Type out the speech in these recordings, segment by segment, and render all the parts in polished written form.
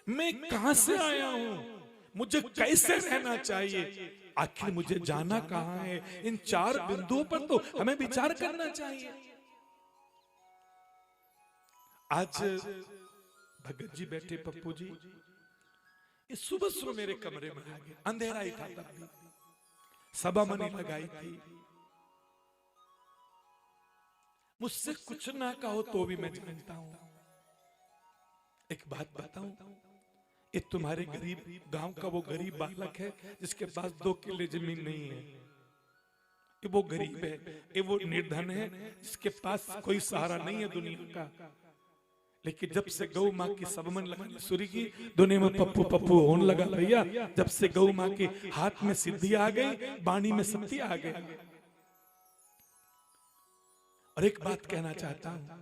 मैं कहां से आया हूं, मुझे कैसे रहना चाहिए, आखिर मुझे जाना कहां है। इन चार बिंदुओं पर तो हमें विचार करना चाहिए। आज भगत जी बैठे, पप्पू जी, ये सुबह सुबह मेरे कमरे में आ गए। अंधेरा ही था तब भी, सभा मनी लगाई थी। मुझसे कुछ ना कहो तो भी मैं जानता हूं। एक बात बताऊं, ये तुम्हारे गरीब गांव का वो गरीब बालक है जिसके पास 2 किले जमीन नहीं है। ये वो गरीब है, ये वो निर्धन है जिसके पास कोई सहारा नहीं है दुनिया का। लेकिन जब से गौ माँ की सबमन लगानी शुरू की, दुनिया में पप्पू पप्पू होने लगा भैया। जब से गौ माँ के हाथ में सिद्धि आ गई, वाणी में शक्ति आ गई। और एक बात कहना चाहता हूं,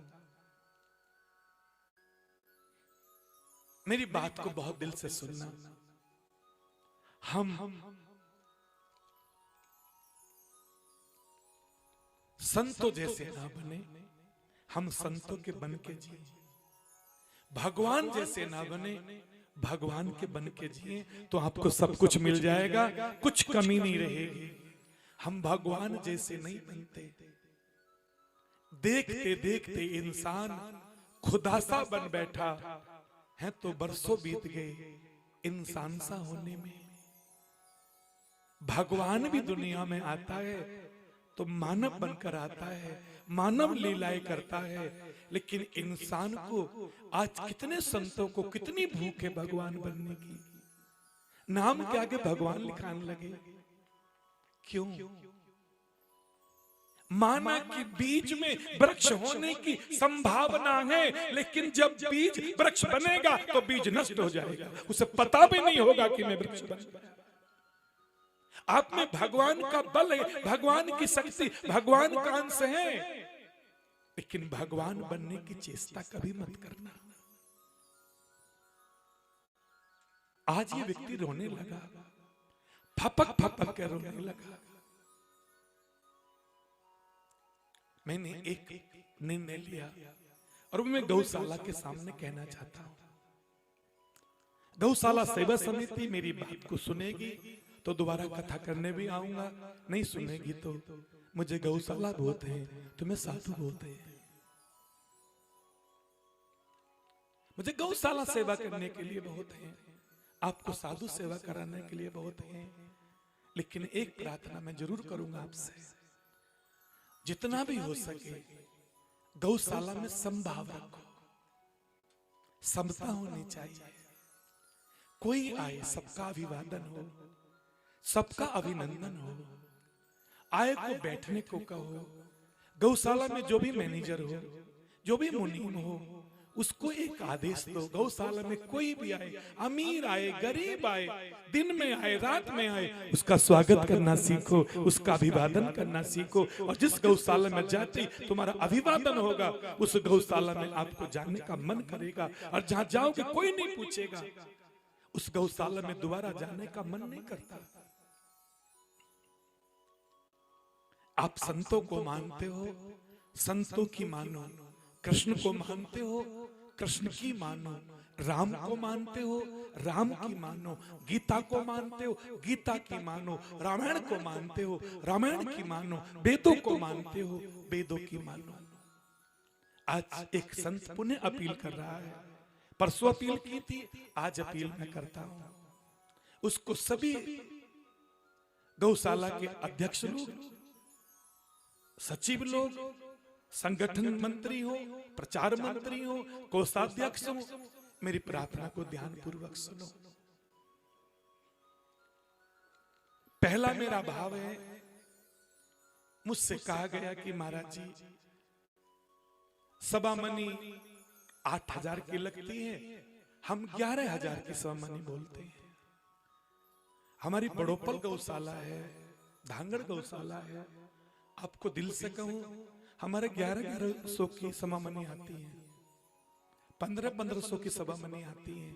मेरी बात को बहुत दिल से सुनना। हम संतों जैसे ना बने, हम संतों के बन के जिए। भगवान जैसे ना बने, भगवान के बन के जिए तो आपको सब कुछ मिल जाएगा, कुछ कमी नहीं रहेगी। हम भगवान जैसे नहीं बनते। देखते देखते इंसान खुदा सा बन बैठा है, तो बरसों बीत गए इंसान सा होने में। भगवान भी दुनिया में आता है तो मानव बनकर आता है, मानव लीलाएं करता है। लेकिन इंसान को आज कितने संतों को कितनी भूख है भगवान बनने की। नाम के आगे भगवान लिखाने लगे। क्यों? माना कि बीज में वृक्ष होने की संभावना है, लेकिन जब बीज वृक्ष बनेगा तो बीज नष्ट हो जाएगा। उसे पता भी नहीं होगा कि मैं वृक्ष बन। आप में भगवान का बल है, भगवान की शक्ति, भगवान का अंश है, लेकिन भगवान बनने की चेष्टा कभी मत करना। आज ये व्यक्ति रोने लगा, फपक फपक के रोने लगा। मैंने एक निर्णय लिया और मैं गौशाला के सामने कहना चाहता हूं। गौशाला सेवा समिति मेरी बात को सुनेगी तो दोबारा कथा करने भी आऊंगा, नहीं सुनेगी तो मुझे गौशाला बोलते हैं, तुम्हें साधु बोलते हैं। मुझे गौशाला सेवा करने के लिए बहुत है, आपको साधु सेवा कराने के लिए बहुत है। लेकिन एक प्रार्थना मैं जरूर करूंगा आपसे, जितना भी हो सके गौशाला में समभाव रखो, समता होनी चाहिए। कोई आए सबका अभिवादन हो, सबका अभिनंदन हो। आए को बैठने को कहो। गौशाला में जो भी मैनेजर हो, जो भी मुनीम हो, उसको एक आदेश दो। गौशाला में कोई भी आए, अमीर आए, गरीब आए, दिन में आए, रात में आए, उसका स्वागत करना सीखो, उसका अभिवादन करना सीखो। और जिस गौशाला में जाते तुम्हारा अभिवादन होगा, उस गौशाला में आपको जाने का मन करेगा। और जहां जाओगे कोई नहीं पूछेगा, उस गौशाला में दोबारा जाने का मन नहीं करता। आप संतों को मानते हो, संतों की मानो। कृष्ण को मानते हो, कृष्ण की मानो। राम को मानते हो, राम की मानो। गीता को मानते हो, गीता की मानो। रामायण को मानते हो, रामायण की मानो। वेदों को मानते हो, वेदों की मानो। आज एक संत पुनः अपील कर रहा है। परसों अपील की थी, आज अपील मैं करता हूं। उसको सभी गौशाला के अध्यक्ष लोग, सचिव लोग, संगठन मंत्री हो, प्रचार मंत्री हो, कोषाध्यक्ष हो, मेरी प्रार्थना को ध्यान पूर्वक सुनो। पहला मेरा भाव है, मुझसे कहा गया कि महाराज जी सभा मनी 8,000 की लगती है, हम 11,000 की सभा मनी बोलते हैं। हमारी बड़ोपल गौशाला है, धांगड़ गौशाला है। आपको दिल से कहूं, हमारे 1100 की सभा मनी आती है, 1500 की सभा मनी आती है।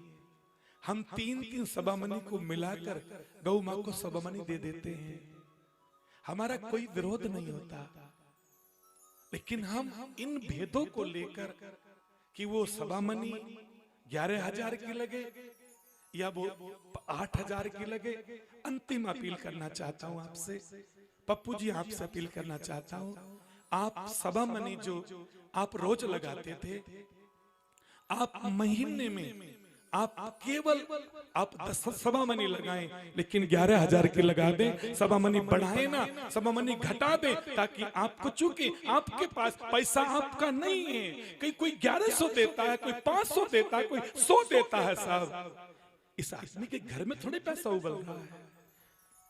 हम 3 सभा मनी को मिलाकर गौ मां को सभा मनी दे देते हैं। हमारा कोई विरोध नहीं होता, लेकिन हम इन भेदों को लेकर कि वो सभा मनी 11,000 की लगे या वो 8,000 की लगे, अंतिम अपील करना चाहता हूं आपसे, पप्पू जी आपसे अपील करना चाहता हूं, आप सभा मनी जो आप रोज लगाते थे, आप महीने में आप केवल आप 10 सभा मनी लगाएं, लेकिन 11,000 की लगा दें। सभा मनी बढ़ाए ना, सभा मनी घटा दें, ताकि आपको, चूंकि आपके पास पैसा आपका नहीं है, कहीं कोई 1100 देता है, कोई 500 देता है, कोई 100 देता है। साहब, इस आदमी के घर में थोड़े पैसा उबल रहा है।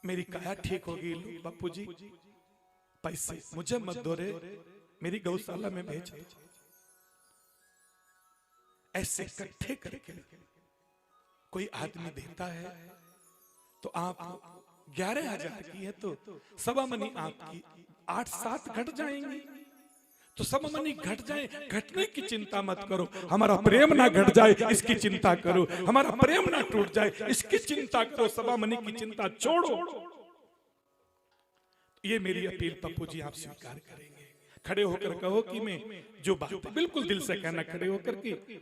मेरी काया ठीक होगी, पप्पू जी पैसे मुझे मत दो रे, मेरी गौशाला में भेज दो। ऐसे इकट्ठे करके कोई आदमी देता है तो आप 11,000 की है तो सभा मनी आपकी 8-7 घट जाएंगे। तो सभा मनी घट जाए, घटने की चिंता मत करो, हमारा प्रेम ना घट जाए इसकी चिंता करो, हमारा प्रेम ना टूट जाए इसकी चिंता करो, सभा मनी की चिंता छोड़ो। ये मेरी अपील पप्पू जी आप स्वीकार करेंगे? खड़े होकर कहो कि मैं जो बात बिल्कुल दिल से कहना, खड़े होकर के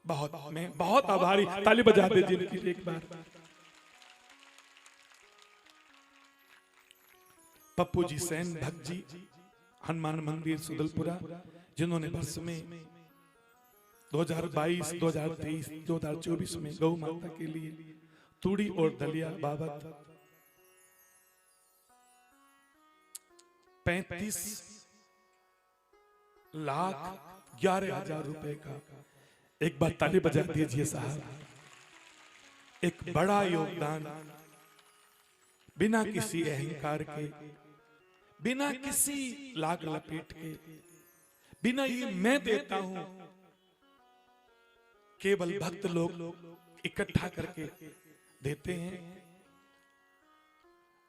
मैं बहुत आभारी, ताली बजा दे जिनकी एक बार। पप्पू जी सेन भक्त जी, हनुमान मंदिर सुदलपुरा, जिन्होंने वर्ष में 2022, 2023, 2024 में गौ माता के लिए तूड़ी और दलिया बाबत 35,11,000 रुपए का, एक बार ताली बजा दीजिए साहब, एक बड़ा योगदान, बिना किसी अहंकार के, बिना किसी लाग लपेट के, बिना ये मैं देता हूं, केवल भक्त लोग इकट्ठा करके देते हैं।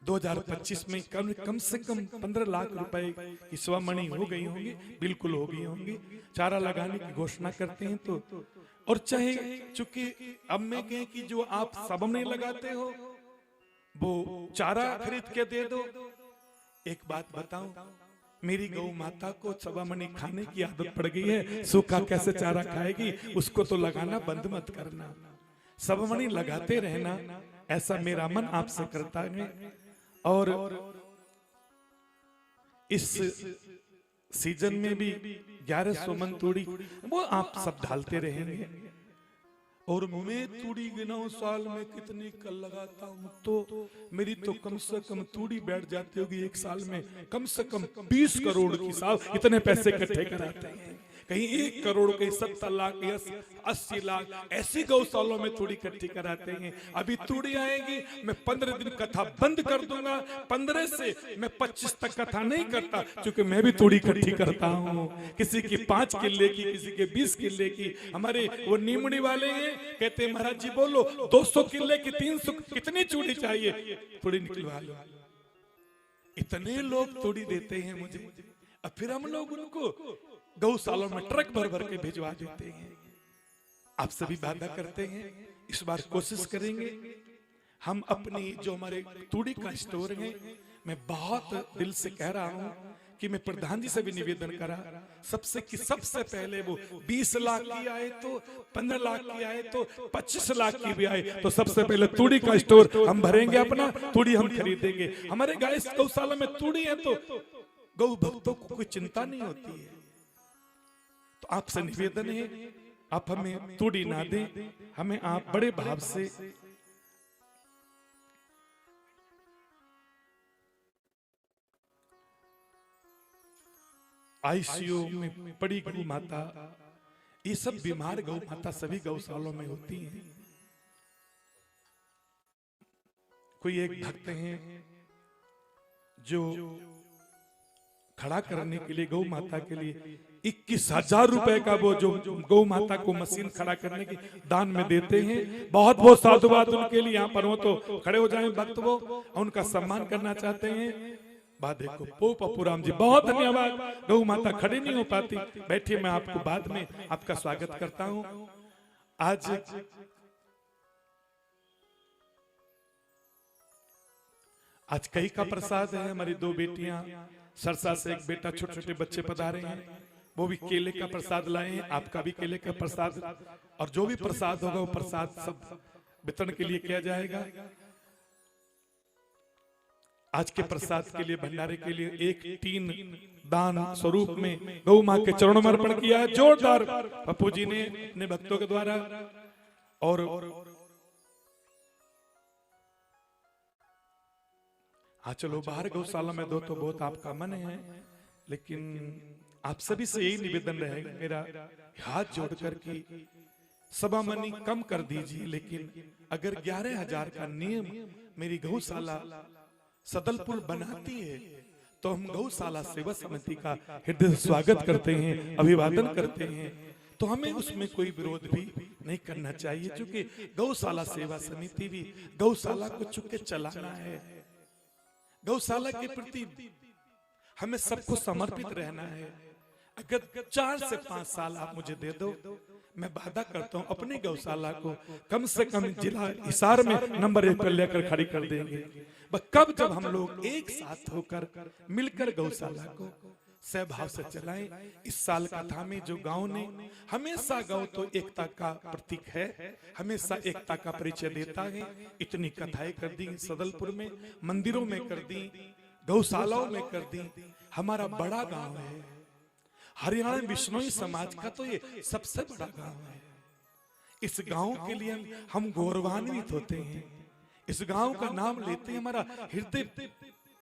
2025 में कम से कम 15 लाख रुपए की स्वमणि हो गई होंगी, बिल्कुल हो गई होंगी। चारा लगाने की घोषणा करते हैं तो, और चाहे चूंकि अब मैं कहें कि जो आप सब में लगाते हो वो चारा खरीद के दे दो। एक बात बताऊं, मेरी गौ माता को सवा मणि खाने की आदत पड़ गई है, सूखा कैसे चारा खाएगी, उसको तो लगाना बंद मत करना, सवा मणि लगाते रहना, ऐसा मेरा मन आपसे करता है। और इस सीजन में भी 1100 मन तूड़ी वो आप सब डालते रहेंगे। और मैं तूड़ी गिनाऊं साल में कितनी कल लगाता हूं तो मेरी तो कम से कम तूड़ी बैठ जाती होगी एक साल में कम से कम 20 करोड़ की। साल इतने पैसे इकट्ठे कराते हैं, कहीं 1 करोड़, कहीं 70 लाख, 80 लाख, ऐसी गौशालों में तूड़ी इकट्ठी कराते हैं। अभी तूड़ी आएगी, मैं 15 दिन कथा बंद कर दूंगा, 15 से मैं 25 तक कथा नहीं करता, क्योंकि मैं भी तूड़ी इकट्ठी करता हूँ। किसी की 5 किले की, किसी के 20 किले की। हमारे वो नीमड़ी वाले हैं, कहते महाराज जी बोलो 200 किले की 300 कितनी तूड़ी चाहिए, तूड़ी निकलवा लो। इतने लोग तूड़ी देते हैं मुझे, अब फिर हम लोग उनको गौशालों में ट्रक भर भर के भिजवा देते हैं। आप सभी वादा करते हैं, इस बार कोशिश करेंगे हम अपनी जो हमारे तूड़ी का स्टोर है, मैं बहुत दिल से कह रहा हूं कि मैं प्रधान जी से भी निवेदन करा सबसे कि सबसे पहले वो 20 लाख की आए तो 15 लाख की आए तो 25 लाख की भी आए तो सबसे पहले तूड़ी का स्टोर हम भरेंगे, अपना तूड़ी हम खरीदेंगे। हमारे गाय गौशाला में तूड़ी है तो गौ भक्तों को कोई चिंता नहीं होती है। तो आपसे निवेदन है, आप हमें तूड़ी ना दें, हमें आप बड़े भाव से आईसीयू में पड़ी गौ माता, ये सब बीमार गौ माता सभी गौशालों में होती हैं। कोई एक भक्त हैं जो खड़ा करने के लिए गौ माता के लिए 21,000 रुपए का वो जो गौ माता को मशीन खड़ा करने की दान में देते हैं। बहुत बहुत साधुवाद उनके लिए। यहाँ पर हो तो खड़े हो जाएं भक्त, वो उनका सम्मान करना चाहते हैं। बादे को पप्पूराम जी बहुत धन्यवाद। गौ माता खड़ी नहीं हो पाती, बैठिए, मैं आपको बाद में आपका स्वागत करता हूं। आज कई का प्रसाद है। हमारी 2 बेटियां, सरसा से एक बेटा, छोटे छोटे बच्चे पधारे हैं, वो भी केले का प्रसाद लाए हैं। आपका भी केले का प्रसाद, और जो भी प्रसाद होगा वो प्रसाद सब वितरण के लिए किया जाएगा। आज के प्रसाद के लिए, भंडारे के लिए एक टीन दान स्वरूप में गौ मां के चरणों में अर्पण किया है जोरदार पप्पू जी ने अपने भक्तों के द्वारा। और हाँ चलो बाहर गौशाला में दो तो बहुत आपका मन है, लेकिन आप सभी से यही निवेदन रहेगा मेरा हाथ जोड़कर कि सभा मनी कम कर दीजिए, लेकिन अगर 11,000 का नियम मेरी गौशाला सदलपुर बनाती है तो हम गौशाला सेवा समिति का हृदय से स्वागत करते हैं, अभिवादन करते हैं। तो हमें उसमें कोई विरोध भी नहीं करना चाहिए, क्योंकि गौशाला सेवा समिति भी गौशाला को चुके चलाना है। गौशाला के प्रति हमें सबको समर्पित रहना है। अगर 4 से 5 साल आप मुझे दे दो, मैं वादा करता हूं अपनी गौशाला को कम से कम जिला हिसार में नंबर 1 पर लेकर खड़ी कर देंगे। कब जब हम लोग एक साथ होकर मिलकर गौशाला को सहभाव से चलाएं। इस साल कथा में जो गांव ने हमेशा, गांव तो एकता का प्रतीक है, हमेशा एकता का परिचय देता है। इतनी कथाएं कर दी सदलपुर में, मंदिरों में कर दी, गौशालाओं में कर दी। हमारा बड़ा गांव है, हरियाणा बिश्नोई समाज का तो ये सबसे बड़ा गांव है। इस गांव के लिए हम गौरवान्वित होते हैं, इस गांव का नाम लेते हैं, हमारा हृदय